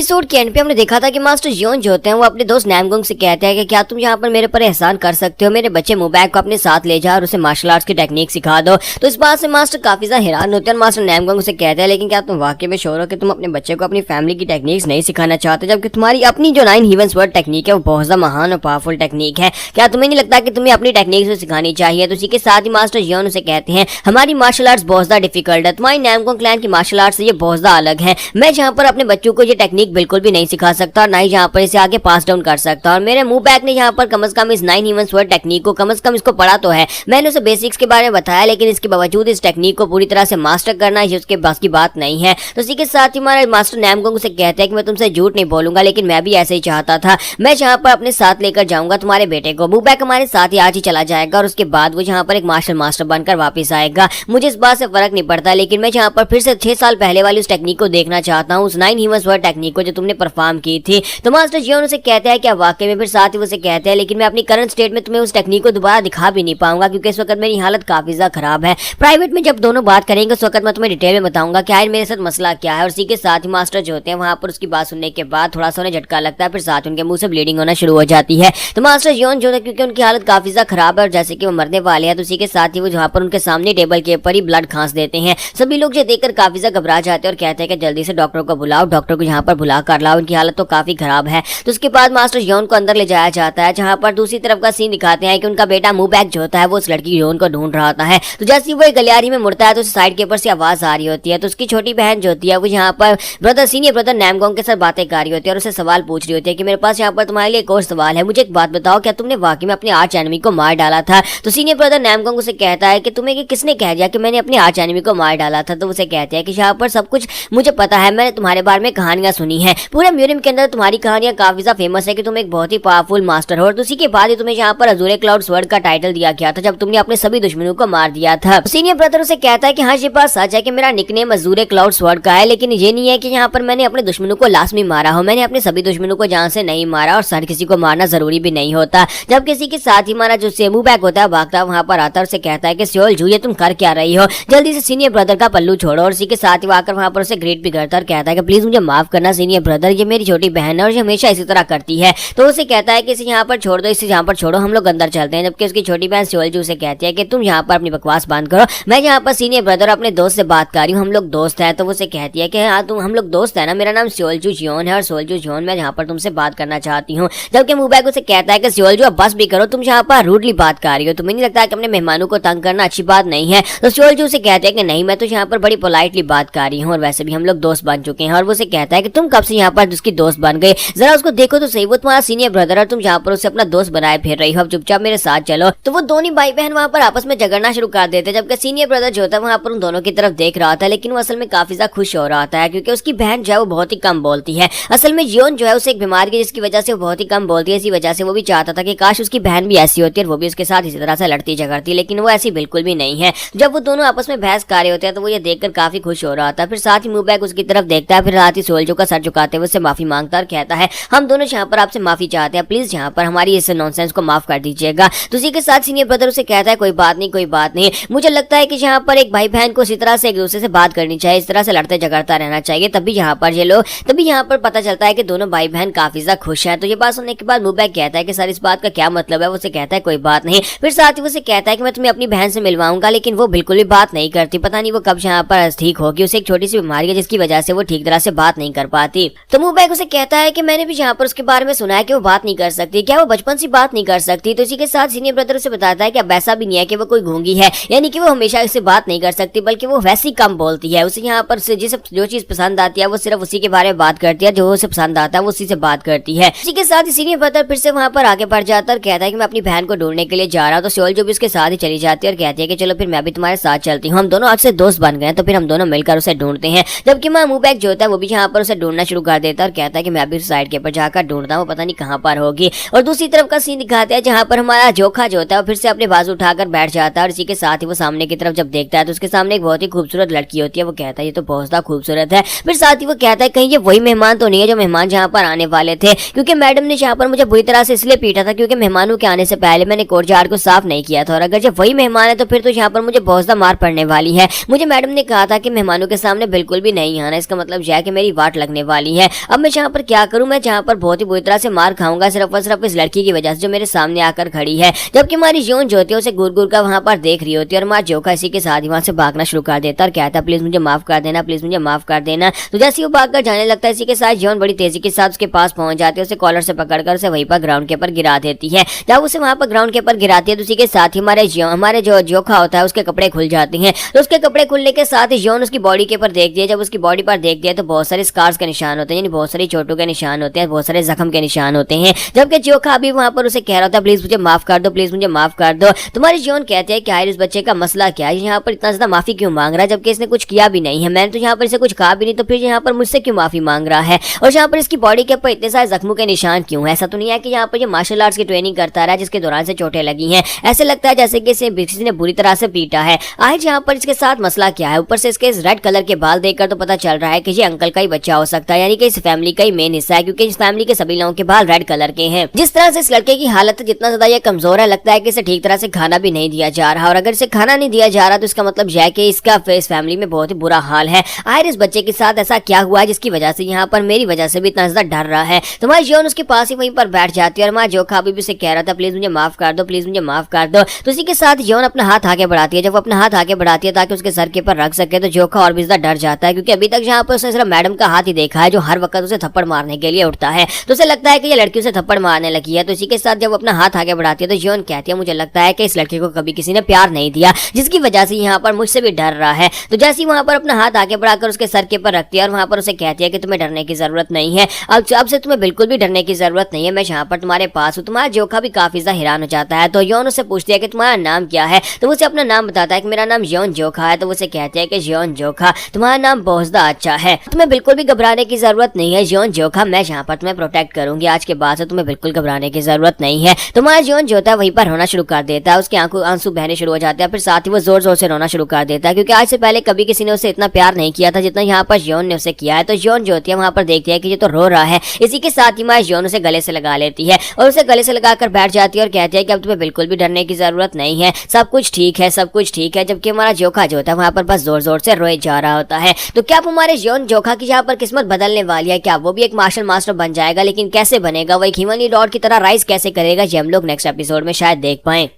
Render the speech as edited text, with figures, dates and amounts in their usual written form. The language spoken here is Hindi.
एपिसोड के एंड पे हमने देखा था कि मास्टर जियोन जो होते हैं वो अपने दोस्त नैमगोंग से कहते हैं कि क्या तुम यहाँ पर मेरे पर एहसान कर सकते हो, मेरे बच्चे मुबैक को अपने साथ ले जाओ और उसे मार्शल आर्ट्स की टेक्निक सिखा दो। तो इस बात से मास्टर काफी ज्यादा हैरान होते हैं। मास्टर नैमगोंग से कहते हैं लेकिन क्या तुम वाकई में श्योर हो कि तुम अपने बच्चे को अपनी फैमिली की टेक्निक्स नहीं सिखाना चाहते, जबकि तुम्हारी अपनी जो 9 हेवंस वर्ड टेक्निक है वो बहुत ज्यादा महान और पावरफुल टेक्निक है। क्या तुम्हें नहीं लगता कि तुम्हें अपनी टेक्निक से सिखानी चाहिए? तो इसी के साथ ही मास्टर जियोन उसे कहते हैं हमारी मार्शल आर्ट्स बहुत ज्यादा डिफिकल्ट है, तुम्हारी नैमगोंग क्लैन की मार्शल आर्ट्स से ये बहुत ज्यादा अलग है। मैं जहाँ पर अपने बच्चों को ये टेक्निक बिल्कुल भी नहीं सिखा सकता और ना ही यहाँ पर इसे आगे पास डाउन कर सकता। और मेरे मुबैक ने यहाँ पर कम से कम इस 9 हेवंस वर्ड टेक्निक को कम से कम इसको पढ़ा तो है, मैंने उसे बेसिक्स के बारे में बताया, लेकिन इसके बावजूद इस टेक्निक को पूरी तरह से मास्टर करना ये उसके बस की बात नहीं है। तो इसी के साथ ही हमारे मास्टर नैमगोंग से कहते हैं कि मैं तुमसे झूठ नहीं बोलूंगा, लेकिन मैं भी ऐसे ही चाहता था। मैं जहाँ पर अपने साथ लेकर जाऊंगा तुम्हारे बेटे को, मुबैक हमारे साथ ही आज ही चला जाएगा और उसके बाद वो यहाँ पर एक मास्टर बनकर वापस आएगा। मुझे इस बात से फर्क नहीं पड़ता, लेकिन मैं यहाँ पर फिर से 6 साल पहले वाली उस टेक्निक को देखना चाहता हूँ, उस 9 हेवंस वर्ड टेक्निक को जो तुमने परफॉर्म की थी। तो मास्टर जियोन उसे कहते हैं क्या वाकई में? फिर साथ ही उसे कहते हैं लेकिन मैं अपनी करंट स्टेट में तुम्हें उस टेक्निक को दोबारा दिखा भी नहीं पाऊंगा, क्योंकि इस वक्त मेरी हालत काफी ज्यादा खराब है। प्राइवेट में जब दोनों बात करेंगे उस वक्त मैं तुम्हें डिटेल में बताऊंगा क्या है मेरे साथ मसला क्या है। और इसी के साथ ही मास्टर जो होते हैं वहां पर उसकी बात सुनने के बाद थोड़ा सा उन्हें झटका लगता है, फिर साथ उनके मुंह से ब्लीडिंग होना शुरू हो जाती है। तो मास्टर जियोन जो है क्योंकि उनकी हालत काफी ज्यादा खराब है और जैसे कि वो मरने वाले हैं, तो इसी के साथ ही वो जहाँ पर उनके सामने टेबल के ऊपर ही ब्लड खांस देते हैं। सभी लोग जो देखकर काफी ज्यादा घबरा जाते हैं और कहते हैं कि जल्दी से डॉक्टर को बुलाओ, डॉक्टर को यहाँ पर बुला कर लाओ, उनकी हालत तो काफी खराब है। तो उसके बाद मास्टर जियोन को अंदर ले जाया जाता है, जहाँ पर दूसरी तरफ का सीन दिखाते हैं कि उनका बेटा मुबैक जो होता है वो उस लड़की जियोन को ढूंढ रहा होता है। तो जैसे ही वो एक गलियारी में मुड़ता है तो साइड के ऊपर से आवाज आ रही होती है। तो उसकी छोटी बहन जो होती है वो यहाँ पर सीनियर ब्रदर नैमगोंग के साथ बातें कर रही होती है और उसे सवाल पूछ रही होती है कि मेरे पास यहाँ पर तुम्हारे लिए एक और सवाल है, मुझे एक बात बताओ, क्या तुमने वाकई में अपने आर्च एनिमी को मार डाला था? तो सीनियर ब्रदर नैमगोंग उसे कहता है कि तुम्हें किसने कह दिया कि मैंने अपने आर्च एनिमी को मार डाला था? तो उसे कहते हैं कि यहाँ पर सब कुछ मुझे पता है, मैंने तुम्हारे बारे में कहानियां सुनी है, पूरे म्यूजियम के अंदर तुम्हारी कहानियां काफी ज्यादा फेमस है कि तुम एक बहुत ही पावरफुल मास्टर हो। और उसी के बाद ही तुम्हें यहाँ पर अजूरे क्लाउड स्वर्ड का टाइटल दिया गया था जब तुमने अपने सभी दुश्मनों को मार दिया था। सीनियर ब्रदर उसे कहता है कि हाँ ये बात सच है कि मेरा निकनेम अजूरे क्लाउड स्वर्ड का है, लेकिन ये नहीं है कि यहाँ पर मैंने अपने दुश्मनों को लास्ट में मारा हो, मैंने अपने सभी दुश्मनों को जान से नहीं मारा और हर किसी को मारना जरूरी भी नहीं होता। जब किसी के साथ ही हमारा जो मुबैक होता है भागता वहां पर आता है, उसे कहता है कि सियोल जू ये तुम कर क्या रही हो, जल्दी से सीनियर ब्रदर का पल्लू छोड़ो। और इसी के साथ ही आकर वहां पर उसे ग्रेट भी करता और कहता है कि प्लीज मुझे माफ करना सीनियर ब्रदर, ये मेरी छोटी बहन है और ये हमेशा इसी तरह करती है। तो उसे कहता है कि इसे यहाँ पर छोड़ दो, इसे यहाँ पर छोड़ो, हम लोग अंदर चलते हैं। जबकि उसकी छोटी बहन सियोल जू से कहती है कि तुम यहाँ पर अपनी बकवास बंद करो, मैं यहाँ पर सीनियर ब्रदर अपने दोस्त से बात कर रही हूँ, हम लोग दोस्त हैं। तो उसे कहती है कि हाँ तुम हम लोग दोस्त है ना, मेरा नाम सियोल जू जियोन है और सियोल जू जियोन मैं यहाँ पर तुमसे बात करना चाहती हूँ। जबकि मुबैक उसे कहता है कि सियोल जू अब बस भी करो, तुम यहाँ पर रूडली बात कर रही हो, तुम्हें नहीं लगता कि अपने मेहमानों को तंग करना अच्छी बात नहीं है? तो सियोल जू से कहते हैं कि नहीं, मैं तो यहाँ पर बड़ी पोलाइटली बात कर रही हूँ और वैसे भी हम लोग दोस्त बन चुके हैं। और वो उसे कहता है कि तुम कब से यहाँ पर उसकी दोस्त बन गए, जरा उसको देखो तो सही, वो तुम्हारा सीनियर ब्रदर है, तुम यहाँ पर उसे अपना दोस्त बनाए फिर रही हो, अब चुपचाप मेरे साथ चलो। तो वो दोनों भाई बहन वहाँ पर आपस में झगड़ना शुरू कर देते हैं, जबकि सीनियर ब्रदर जो था वहाँ पर उन दोनों की तरफ देख रहा था, लेकिन वो असल में काफी ज्यादा खुश हो रहा था क्योंकि उसकी बहन जो है वो बहुत ही कम बोलती है। असल में जियोन जो है उसे एक बीमारी की जिसकी वजह से वो बहुत ही कम बोलती है, इसी वजह से वो भी चाहता था कि काश उसकी बहन भी ऐसी होती और वो भी उसके साथ इसी तरह से लड़ती झगड़ती, लेकिन वो ऐसी बिल्कुल भी नहीं है। जब वो दोनों आपस में बहस कर रहे होते हैं तो वो ये देखकर काफी खुश हो रहा था। फिर साथ ही मुबैक उसकी तरफ देखता है, फिर साथ ही सोल्जो का सर झुकाते हुए उससे माफी मांगता और कहता है हम दोनों यहाँ पर आपसे माफी चाहते हैं, प्लीज यहाँ पर हमारी इस नॉनसेंस को माफ कर दीजिएगा। तो उसी के साथ सीनियर ब्रदर उसे कहता है कोई बात नहीं, कोई बात नहीं, मुझे लगता है कि यहाँ पर एक भाई बहन को इसी तरह से एक दूसरे से बात करनी चाहिए, इस तरह से लड़ते झगड़ता रहना चाहिए, तभी यहाँ पर ये लोग तभी यहाँ पर पता चलता है कि दोनों भाई बहन काफी ज्यादा खुश हैं। तो ये बात सुनने के बाद मुबैक कहता है कि सर इस बात का क्या मतलब है? वो उसे कहता है कोई बात नहीं। फिर साथ ही उसे कहता है कि मैं तुम्हें अपनी बहन से मिलवाऊंगा, लेकिन वो बिल्कुल भी बात नहीं करती, पता नहीं वो कब यहाँ पर ठीक होगी, उसे एक छोटी सी बीमारी है जिसकी वजह से वो ठीक तरह से बात नहीं कर पाती। तो मुबैक उसे कहता है कि मैंने भी यहाँ पर उसके बारे में सुना है कि वो बात नहीं कर सकती, क्या वो बचपन से बात नहीं कर सकती? तो इसी के साथ सीनियर ब्रदर उसे बताता है कि अब ऐसा भी नहीं है कि वो कोई गूंगी है, यानी कि वो हमेशा इससे बात नहीं कर सकती, बल्कि वो वैसी कम बोलती है, उसे यहाँ पर जिसे जो चीज पसंद आती है वो सिर्फ उसी के बारे में बात करती है, जो उसे पसंद आता है वो उसी से बात करती है। इसी के साथ ही सीनियर ब्रदर फिर से वहाँ पर आगे बढ़ जाता है और कहता है कि मैं अपनी बहन को ढूंढने के लिए जा रहा हूँ। तो सियोल जो भी उसके साथ ही चली जाती है और कहती है कि चलो फिर मैं भी तुम्हारे साथ चलती हूँ, हम दोनों आज से दोस्त बन गए, तो फिर हम दोनों मिलकर उसे ढूंढते हैं। जबकि मैं मुबैक जो होता है वो भी यहाँ पर उसे ढूंढना शुरू कर देता है और कहता है कि मैं भी उस साइड के ऊपर जाकर ढूंढता हूँ, पता नहीं कहाँ पर होगी। और दूसरी तरफ का सीन दिखाते हैं जहाँ पर हमारा जोखा जो होता है फिर से अपने बाजू उठाकर बैठ जाता है और इसी के साथ ही वो सामने की तरफ जब देखता है तो उसके सामने एक बहुत ही खूबसूरत लड़की होती है। वो कहता है ये तो बहुत ज्यादा खूबसूरत है। फिर साथ ही वो कहता है कहीं ये वही मेहमान तो नहीं है जो मेहमान जहाँ पर आने वाले थे, क्योंकि मैडम ने यहाँ पर मुझे बुरी तरह से इसलिए पीटा था क्योंकि मेहमानों के आने से पहले मैंने कोर्टयार्ड को साफ नहीं किया था, और अगर जब वही मेहमान है तो फिर तो यहाँ पर मुझे बहुत ज्यादा मार पड़ने वाली है। मुझे मैडम ने कहा था कि मेहमानों के सामने बिल्कुल भी नहीं आना, इसका मतलब यह है कि मेरी वाट लगने वाली है। अब मैं यहाँ पर क्या करूँ, मैं यहाँ पर बहुत ही बुरी तरह से मार खाऊंगा सिर्फ और सिर्फ इस लड़की की वजह से जो मेरे सामने आकर खड़ी है। जबकि हमारी योन जो होती है उसे घूर घूर कर वहां पर देख रही होती है और माँ जोखा इसी के साथ ही वहां से भागना शुरू कर देता है और कहता है प्लीज मुझे माफ कर देना, प्लीज मुझे माफ कर देना। तो जैसे ही वो भागकर जाने लगता है इसी के साथ योन बड़ी तेजी के साथ उसके पास पहुंच जाती है, उसे कॉलर से पकड़कर उसे वहीं पर ग्राउंड के ऊपर गिरा देती है। जब उसे वहां पर ग्राउंड के ऊपर गिराती है तो उसी के साथ ही हमारे जो जोखा होता है उसके कपड़े खुल जाते हैं। तो उसके कपड़े खुलने के साथ ही योन उसकी बॉडी के ऊपर देख दिया। जब उसकी बॉडी पर देख दिया तो बहुत सारे स्कार्स के निशान होते हैं, यानी बहुत सारी चोटों के निशान होते हैं, बहुत सारे जख्म के निशान होते हैं। जबकि जोखा भी वहां पर उसे कह रहा था प्लीज मुझे माफ कर दो, प्लीज मुझे माफ कर दो। तुम्हारी योन कहते हैं कि आखिर इस बच्चे का मसला क्या है, यहाँ पर इतना ज्यादा माफी क्यों मांग रहा है जबकि इसने कुछ किया भी नहीं है, मैंने तो यहाँ पर इसे कुछ कहा भी नहीं, तो फिर यहाँ पर मुझसे क्यों माफी मांग रहा है। और यहाँ पर इसकी बॉडी के ऊपर इतने सारे जख्मों के निशान क्यों है। ऐसा तो नहीं है कि यहाँ पर ये मार्शल आर्ट्स की ट्रेनिंग करता रहा जिसके दौरान से चोटें लगी हैं, ऐसे लगता है जैसे कि इसे किसी ने बुरी तरह से पीटा है। आज यहाँ पर इसके साथ मसला क्या है, ऊपर से इसके रेड कलर के बाल देखकर तो पता चल रहा है कि ये अंकल का ही बच्चा हो सकता है, यानी कि इस फैमिली का ही मेन हिस्सा है क्योंकि इस फैमिली के सभी लोगों के बाल रेड कलर के हैं। जिस तरह से इस लड़के की हालत है, जितना ज्यादा ये कमजोर है, लगता है कि इसे ठीक तरह से खाना भी नहीं दिया जा रहा, और अगर इसे खाना नहीं दिया जा रहा तो इसका मतलब यह है कि इसका इस फैमिली में बहुत ही बुरा हाल है। आखिर इस बच्चे के साथ ऐसा क्या हुआ है जिसकी वजह से यहाँ पर मेरी वजह से भी इतना ज्यादा डर रहा है। तो माँ योन उसके पास ही वहीं पर बैठ जाती है और माँ जोखा अभी भी उसे कह रहा था प्लीज मुझे माफ कर दो, प्लीज मुझे माफ कर दो। तो इसी के साथ योन अपना हाथ आगे बढ़ाती है। जब वो अपना हाथ आगे बढ़ाती है ताकि उसके सर के ऊपर रख सके तो जोखा और भी ज्यादा डर जाता है क्योंकि अभी तक यहाँ पर उसने सिर्फ मैडम का हाथ ही देखा है जो हर वक्त उसे थप्पड़ मारने के लिए उठता है। तो उसे लगता है कि ये लड़की उसे थप्पड़ मारने लगी है। तो इसी के साथ जब वो अपना हाथ आगे बढ़ाती है तो योन कहती है मुझे लगता है कि इस लड़के को कभी किसी ने प्यार नहीं दिया जिसकी वजह से यहाँ पर मुझसे भी डर रहा है। तो जैसे ही वहां पर अपना हाथ आगे बढ़ाकर उसके सर के ऊपर रखती है और वहां पर उसे कहती है कि तुम्हें डरने की जरूरत नहीं है, अब से तुम्हें बिल्कुल भी डरने की जरूरत नहीं है, मैं यहाँ पर तुम्हारे पास हूँ। तुम्हारा जोखा भी काफी ज्यादा हैरान हो जाता है। तो योन उससे पूछती है कि तुम्हारा नाम क्या है, तो उसे अपना नाम बताता है कि मेरा नाम योन जोखा है। तो उसे कहते हैं कि योन जोखा तुम्हारा नाम बहुत ज्यादा अच्छा है, तुम्हें बिल्कुल भी घबराने की जरूरत नहीं है योन जोखा, मैं यहाँ पर तुम्हें प्रोटेक्ट करूंगी, आज के बाद से तुम्हें बिल्कुल घबराने की जरूरत नहीं है। तुम्हारा योन जो होता है वहीं पर रोना शुरू कर देता है, उसके आंसू बहने शुरू हो जाते हैं, फिर साथ ही वो जोर जोर से रोना शुरू कर देता है क्योंकि आज से पहले कभी किसी ने उसे इतना प्यार नहीं किया था जितना यहाँ पर योन ने उसे किया है। तो योन जो होती है वहां पर देखती है कि ये तो रो रहा है। इसी के साथ ही योन उसे गले से लगा लेती है और उसे गले से लगाकर बैठ जाती है और कहती है कि अब तुम्हें बिल्कुल भी डरने की जरूरत नहीं है, सब कुछ ठीक है, सब कुछ ठीक है। जबकि हमारा जोखा जो होता है वहां पर बस जोर जोर से रोए जा रहा होता है। तो क्या हमारे योन जोखा की यहाँ पर किस्मत बदलने वाली है, क्या वो भी एक मार्शल मास्टर बन जाएगा, लेकिन कैसे बनेगा, वो एक ह्यूमन रॉड की तरह राइज कैसे करेगा, ये हम लोग नेक्स्ट एपिसोड में शायद देख पाए।